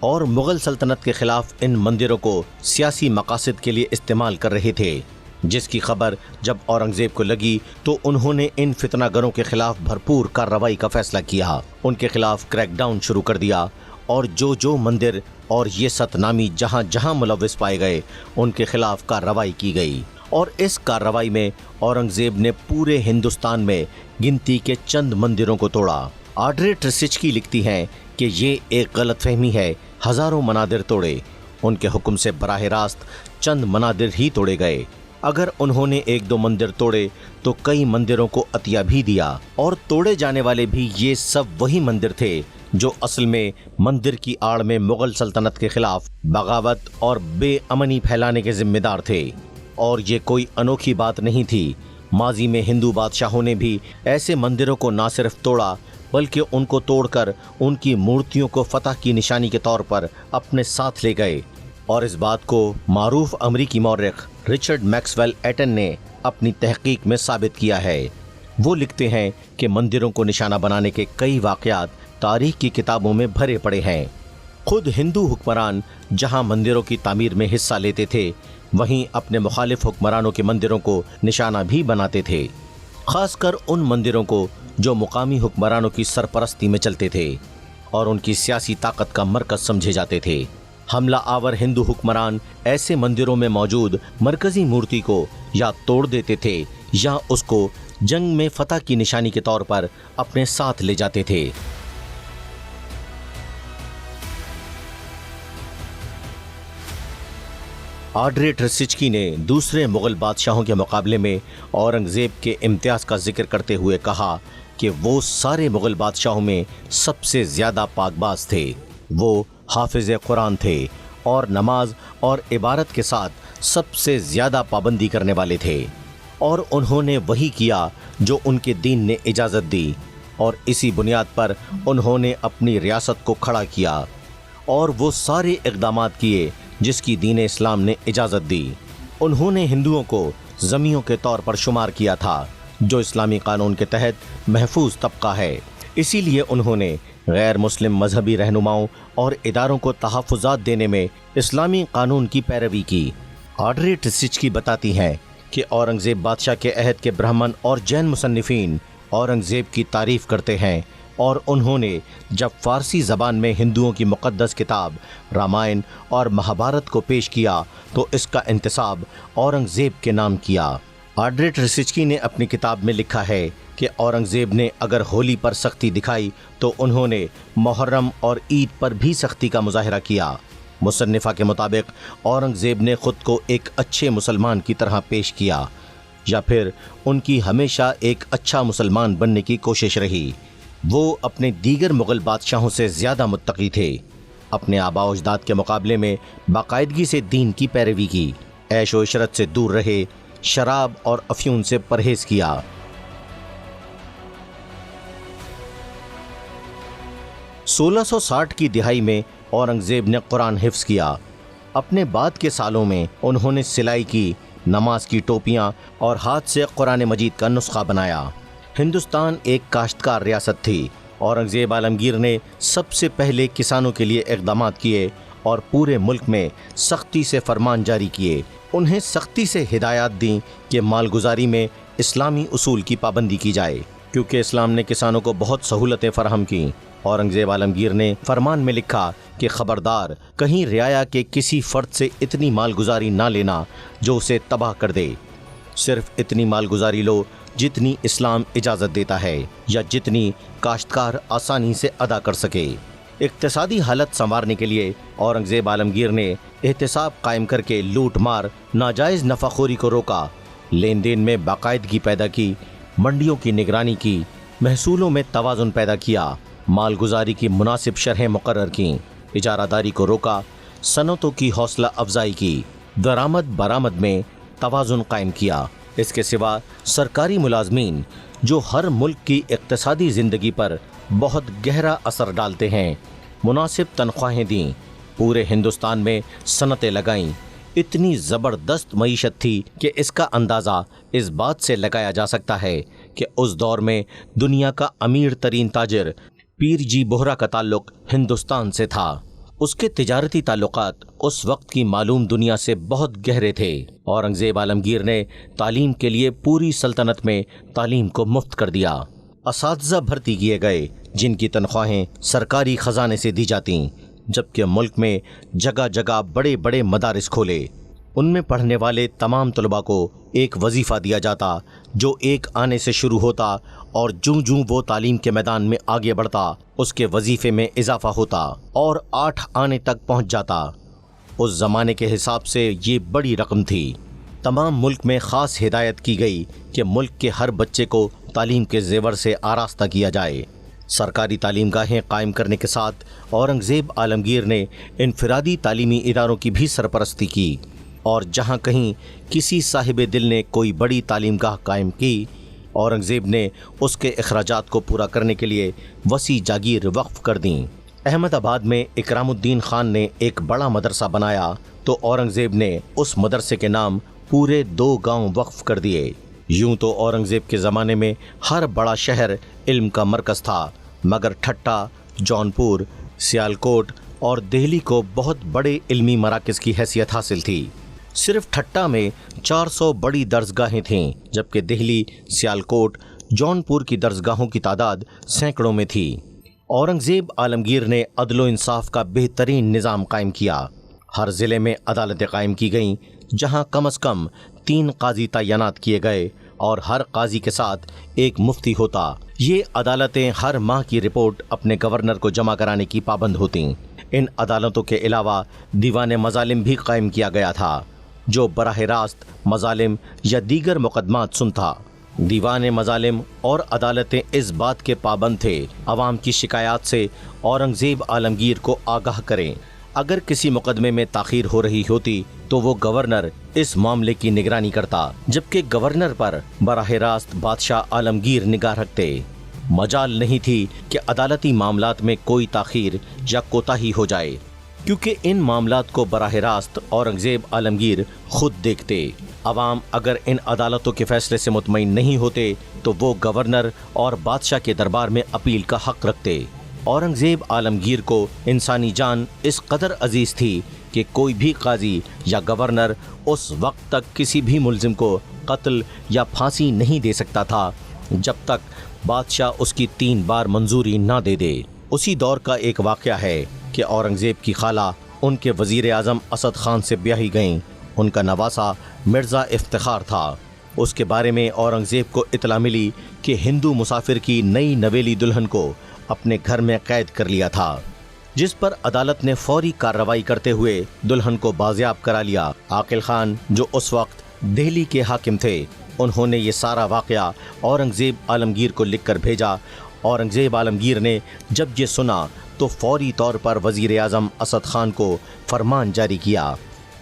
اور مغل سلطنت کے خلاف ان مندروں کو سیاسی مقاصد کے لیے استعمال کر رہے تھے، جس کی خبر جب اورنگزیب کو لگی تو انہوں نے ان فتنہ گروں کے خلاف بھرپور کارروائی کا فیصلہ کیا۔ ان کے خلاف کریک ڈاؤن شروع کر دیا اور جو مندر اور یہ ست نامی جہاں جہاں ملوث پائے گئے ان کے خلاف کارروائی کی گئی، اور اس کارروائی میں اورنگزیب نے پورے ہندوستان میں گنتی کے چند مندروں کو توڑا۔ آڈرے ٹرسچکی لکھتی ہیں کہ یہ ایک غلط فہمی ہے، ہزاروں منادر توڑے، ان کے حکم سے براہ راست چند منادر ہی توڑے گئے۔ اگر انہوں نے ایک دو مندر توڑے تو کئی مندروں کو عطیہ بھی دیا، اور توڑے جانے والے بھی یہ سب وہی مندر تھے جو اصل میں مندر کی آڑ میں مغل سلطنت کے خلاف بغاوت اور بے امنی پھیلانے کے ذمہ دار تھے۔ اور یہ کوئی انوکھی بات نہیں تھی، ماضی میں ہندو بادشاہوں نے بھی ایسے مندروں کو نہ صرف توڑا بلکہ ان کو توڑ کر ان کی مورتیوں کو فتح کی نشانی کے طور پر اپنے ساتھ لے گئے، اور اس بات کو معروف امریکی مورخ رچرڈ میکسویل ایٹن نے اپنی تحقیق میں ثابت کیا ہے۔ وہ لکھتے ہیں کہ مندروں کو نشانہ بنانے کے کئی واقعات تاریخ کی کتابوں میں بھرے پڑے ہیں۔ خود ہندو حکمران جہاں مندروں کی تعمیر میں حصہ لیتے تھے، وہیں اپنے مخالف حکمرانوں کے مندروں کو نشانہ بھی بناتے تھے، خاص کر ان مندروں کو جو مقامی حکمرانوں کی سرپرستی میں چلتے تھے اور ان کی سیاسی طاقت کا مرکز سمجھے جاتے تھے۔ حملہ آور ہندو حکمران ایسے مندروں میں موجود مرکزی مورتی کو یا توڑ دیتے تھے یا اس کو جنگ میں فتح کی نشانی کے طور پر اپنے ساتھ لے جاتے تھے۔ آڈرے ٹرسچکی نے دوسرے مغل بادشاہوں کے مقابلے میں اورنگزیب کے امتیاز کا ذکر کرتے ہوئے کہا کہ وہ سارے مغل بادشاہوں میں سب سے زیادہ پاک باز تھے، وہ حافظ قرآن تھے اور نماز اور عبادت کے ساتھ سب سے زیادہ پابندی کرنے والے تھے، اور انہوں نے وہی کیا جو ان کے دین نے اجازت دی، اور اسی بنیاد پر انہوں نے اپنی ریاست کو کھڑا کیا، اور وہ سارے اقدامات کیے جس کی دین اسلام نے اجازت دی۔ انہوں نے ہندوؤں کو ذمیوں کے طور پر شمار کیا تھا جو اسلامی قانون کے تحت محفوظ طبقہ ہے، اسی لیے انہوں نے غیر مسلم مذہبی رہنماؤں اور اداروں کو تحفظات دینے میں اسلامی قانون کی پیروی کی۔ آڈرے ٹرسچکی بتاتی ہیں کہ اورنگزیب بادشاہ کے عہد کے برہمن اور جین مصنفین اورنگزیب کی تعریف کرتے ہیں، اور انہوں نے جب فارسی زبان میں ہندوؤں کی مقدس کتاب رامائن اور مہابھارت کو پیش کیا تو اس کا انتساب اورنگزیب کے نام کیا۔ آڈرے ٹرسچکی نے اپنی کتاب میں لکھا ہے کہ اورنگزیب نے اگر ہولی پر سختی دکھائی تو انہوں نے محرم اور عید پر بھی سختی کا مظاہرہ کیا۔ مصنفہ کے مطابق اورنگزیب نے خود کو ایک اچھے مسلمان کی طرح پیش کیا، یا پھر ان کی ہمیشہ ایک اچھا مسلمان بننے کی کوشش رہی۔ وہ اپنے دیگر مغل بادشاہوں سے زیادہ متقی تھے، اپنے آباء و اجداد کے مقابلے میں باقاعدگی سے دین کی پیروی کی، عیش و عشرت سے دور رہے، شراب اور افیون سے پرہیز کیا۔ 1660 کی دہائی میں اورنگزیب نے قرآن حفظ کیا۔ اپنے بعد کے سالوں میں انہوں نے سلائی کی، نماز کی ٹوپیاں اور ہاتھ سے قرآن مجید کا نسخہ بنایا۔ ہندوستان ایک کاشتکار ریاست تھی۔ اورنگزیب عالمگیر نے سب سے پہلے کسانوں کے لیے اقدامات کیے اور پورے ملک میں سختی سے فرمان جاری کیے۔ انہیں سختی سے ہدایات دیں کہ مالگزاری میں اسلامی اصول کی پابندی کی جائے، کیونکہ اسلام نے کسانوں کو بہت سہولتیں فراہم کیں۔ اورنگزیب عالمگیر نے فرمان میں لکھا کہ خبردار، کہیں رعایا کے کسی فرد سے اتنی مالگزاری نہ لینا جو اسے تباہ کر دے، صرف اتنی مالگزاری لو جتنی اسلام اجازت دیتا ہے یا جتنی کاشتکار آسانی سے ادا کر سکے۔ اقتصادی حالت سنوارنے کے لیے اورنگزیب عالمگیر نے احتساب قائم کر کے لوٹ مار، ناجائز نفع خوری کو روکا، لین دین میں باقاعدگی پیدا کی، منڈیوں کی نگرانی کی، محصولوں میں توازن پیدا کیا، مالگزاری کی مناسب شرحیں مقرر کیں، اجارہ داری کو روکا، صنعتوں کی حوصلہ افزائی کی، درآمد برآمد میں توازن قائم کیا۔ اس کے سوا سرکاری ملازمین جو ہر ملک کی اقتصادی زندگی پر بہت گہرا اثر ڈالتے ہیں، مناسب تنخواہیں دیں، پورے ہندوستان میں صنعتیں لگائیں۔ اتنی زبردست معیشت تھی کہ اس کا اندازہ اس بات سے لگایا جا سکتا ہے کہ اس دور میں دنیا کا امیر ترین تاجر پیر جی بوہرا کا تعلق ہندوستان سے تھا۔ اس کے تجارتی تعلقات اس وقت کی معلوم دنیا سے بہت گہرے تھے۔ اورنگزیب عالمگیر نے تعلیم کے لیے پوری سلطنت میں تعلیم کو مفت کر دیا۔ اساتذہ بھرتی کیے گئے جن کی تنخواہیں سرکاری خزانے سے دی جاتیں، جبکہ ملک میں جگہ جگہ بڑے بڑے مدارس کھولے۔ ان میں پڑھنے والے تمام طلباء کو ایک وظیفہ دیا جاتا جو ایک آنے سے شروع ہوتا اور جوں جوں وہ تعلیم کے میدان میں آگے بڑھتا اس کے وظیفے میں اضافہ ہوتا اور 8 آنے تک پہنچ جاتا۔ اس زمانے کے حساب سے یہ بڑی رقم تھی۔ تمام ملک میں خاص ہدایت کی گئی کہ ملک کے ہر بچے کو تعلیم کے زیور سے آراستہ کیا جائے۔ سرکاری تعلیم گاہیں قائم کرنے کے ساتھ اورنگزیب عالمگیر نے انفرادی تعلیمی اداروں کی بھی سرپرستی کی، اور جہاں کہیں کسی صاحب دل نے کوئی بڑی تعلیم گاہ قائم کی، اورنگزیب نے اس کے اخراجات کو پورا کرنے کے لیے وسیع جاگیر وقف کر دیں۔ احمد آباد میں اکرام الدین خان نے ایک بڑا مدرسہ بنایا تو اورنگزیب نے اس مدرسے کے نام پورے 2 گاؤں وقف کر دیے۔ یوں تو اورنگزیب کے زمانے میں ہر بڑا شہر علم کا مرکز تھا، مگر ٹھٹا، جونپور، سیالکوٹ اور دہلی کو بہت بڑے علمی مراکز کی حیثیت حاصل تھی۔ صرف ٹھٹا میں 400 بڑی درسگاہیں تھیں، جبکہ دہلی، سیالکوٹ، جونپور کی درسگاہوں کی تعداد سینکڑوں میں تھی۔ اورنگزیب عالمگیر نے عدل و انصاف کا بہترین نظام قائم کیا۔ ہر ضلع میں عدالتیں قائم کی گئیں، جہاں کم از کم 3 قاضی تعینات کیے گئے اور ہر قاضی کے ساتھ ایک مفتی ہوتا۔ یہ عدالتیں ہر ماہ کی رپورٹ اپنے گورنر کو جمع کرانے کی پابند ہوتیں۔ ان عدالتوں کے علاوہ دیوان مظالم بھی قائم کیا گیا تھا، جو براہ راست مظالم یا دیگر مقدمات سنتا۔ دیوان مظالم اور عدالتیں اس بات کے پابند تھے عوام کی شکایات سے اورنگزیب عالمگیر کو آگاہ کریں۔ اگر کسی مقدمے میں تاخیر ہو رہی ہوتی تو وہ گورنر اس معاملے کی نگرانی کرتا، جبکہ گورنر پر براہ راست بادشاہ عالمگیر نگاہ رکھتے۔ مجال نہیں تھی کہ عدالتی معاملات میں کوئی تاخیر یا کوتاہی ہو جائے، کیونکہ ان معاملات کو براہ راست اورنگزیب عالمگیر خود دیکھتے۔ عوام اگر ان عدالتوں کے فیصلے سے مطمئن نہیں ہوتے تو وہ گورنر اور بادشاہ کے دربار میں اپیل کا حق رکھتے۔ اورنگزیب عالمگیر کو انسانی جان اس قدر عزیز تھی کہ کوئی بھی قاضی یا گورنر اس وقت تک کسی بھی ملزم کو قتل یا پھانسی نہیں دے سکتا تھا جب تک بادشاہ اس کی 3 بار منظوری نہ دے دے۔ اسی دور کا ایک واقعہ ہے کہ اورنگزیب کی خالہ ان کے وزیر اعظم اسد خان سے بیاہی گئیں۔ ان کا نواسہ مرزا افتخار تھا۔ اس کے بارے میں اورنگزیب کو اطلاع ملی کہ ہندو مسافر کی نئی نویلی دلہن کو اپنے گھر میں قید کر لیا تھا، جس پر عدالت نے فوری کارروائی کرتے ہوئے دلہن کو بازیاب کرا لیا۔ عاقل خان جو اس وقت دہلی کے حاکم تھے، انہوں نے یہ سارا واقعہ اورنگزیب عالمگیر کو لکھ کر بھیجا۔ اورنگزیب عالمگیر نے جب یہ سنا تو فوری طور پر وزیر اعظم اسد خان کو فرمان جاری کیا،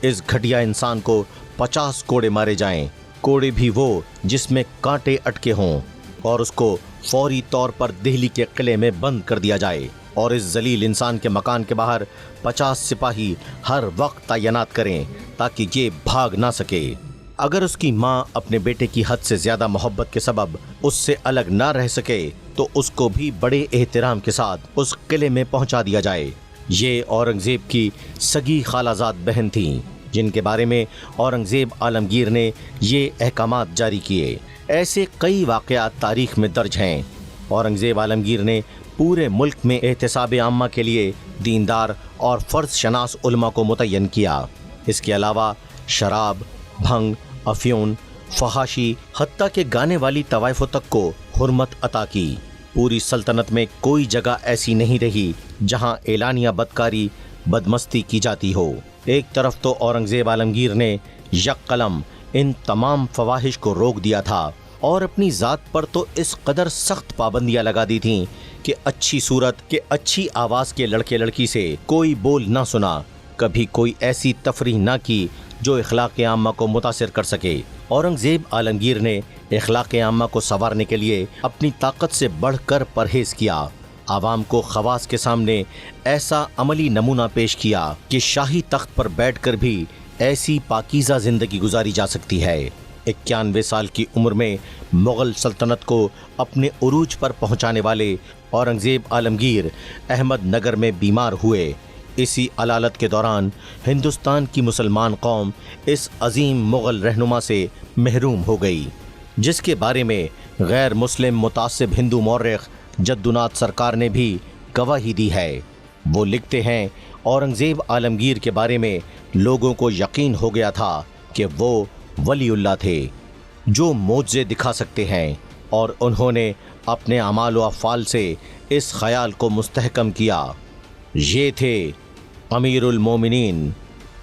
اس گھٹیا انسان کو 50 کوڑے مارے جائیں، کوڑے بھی وہ جس میں کانٹے اٹکے ہوں، اور اس کو فوری طور پر دہلی کے قلعے میں بند کر دیا جائے، اور اس ذلیل انسان کے مکان کے باہر 50 سپاہی ہر وقت تعینات کریں تاکہ یہ بھاگ نہ سکے۔ اگر اس کی ماں اپنے بیٹے کی حد سے زیادہ محبت کے سبب اس سے الگ نہ رہ سکے تو اس کو بھی بڑے احترام کے ساتھ اس قلعے میں پہنچا دیا جائے۔ یہ اورنگزیب کی سگی خالہ زاد بہن تھیں، جن کے بارے میں اورنگزیب عالمگیر نے یہ احکامات جاری کیے۔ ایسے کئی واقعات تاریخ میں درج ہیں۔ اورنگزیب عالمگیر نے پورے ملک میں احتساب عامہ کے لیے دیندار اور فرض شناس علماء کو متعین کیا۔ اس کے علاوہ شراب، بھنگ، افیون، فحاشی، حتیٰ کہ گانے والی طوائفوں تک کو حرمت عطا کی۔ پوری سلطنت میں کوئی جگہ ایسی نہیں رہی جہاں اعلانیہ بدکاری، بدمستی کی جاتی ہو۔ ایک طرف تو اورنگزیب عالمگیر نے یک قلم ان تمام فواحش کو روک دیا تھا، اور اپنی ذات پر تو اس قدر سخت پابندیاں لگا دی تھیں کہ اچھی صورت کے اچھی آواز کے لڑکے لڑکی سے کوئی بول نہ سنا، کبھی کوئی ایسی تفریح نہ کی جو اخلاق عامہ کو متاثر کر سکے۔ اورنگزیب عالمگیر نے اخلاق عامہ کو سنوارنے کے لیے اپنی طاقت سے بڑھ کر پرہیز کیا۔ عوام کو خواص کے سامنے ایسا عملی نمونہ پیش کیا کہ شاہی تخت پر بیٹھ کر بھی ایسی پاکیزہ زندگی گزاری جا سکتی ہے۔ 91 سال کی عمر میں مغل سلطنت کو اپنے عروج پر پہنچانے والے اورنگزیب عالمگیر احمد نگر میں بیمار ہوئے۔ اسی علالت کے دوران ہندوستان کی مسلمان قوم اس عظیم مغل رہنما سے محروم ہو گئی، جس کے بارے میں غیر مسلم متعصب ہندو مورخ جدوناتھ سرکار نے بھی گواہی دی ہے۔ وہ لکھتے ہیں، اورنگزیب عالمگیر کے بارے میں لوگوں کو یقین ہو گیا تھا کہ وہ ولی اللہ تھے جو معجزے دکھا سکتے ہیں، اور انہوں نے اپنے اعمال و افعال سے اس خیال کو مستحکم کیا۔ یہ تھے امیر المومنین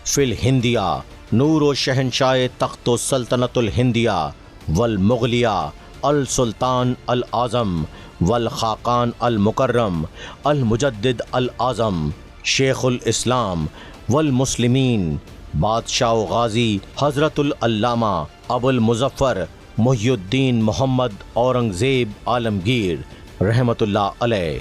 فی الہندیہ، نور و شہنشاہ تخت و سلطنت الہندیہ والمغلیہ، السلطان الاعظم والخاقان المکرم، المجدد الاعظم، شیخ الاسلام والمسلمین، بادشاہ و غازی حضرت العلامہ ابو المظفر محی الدین محمد اورنگزیب عالمگیر رحمۃ اللہ علیہ۔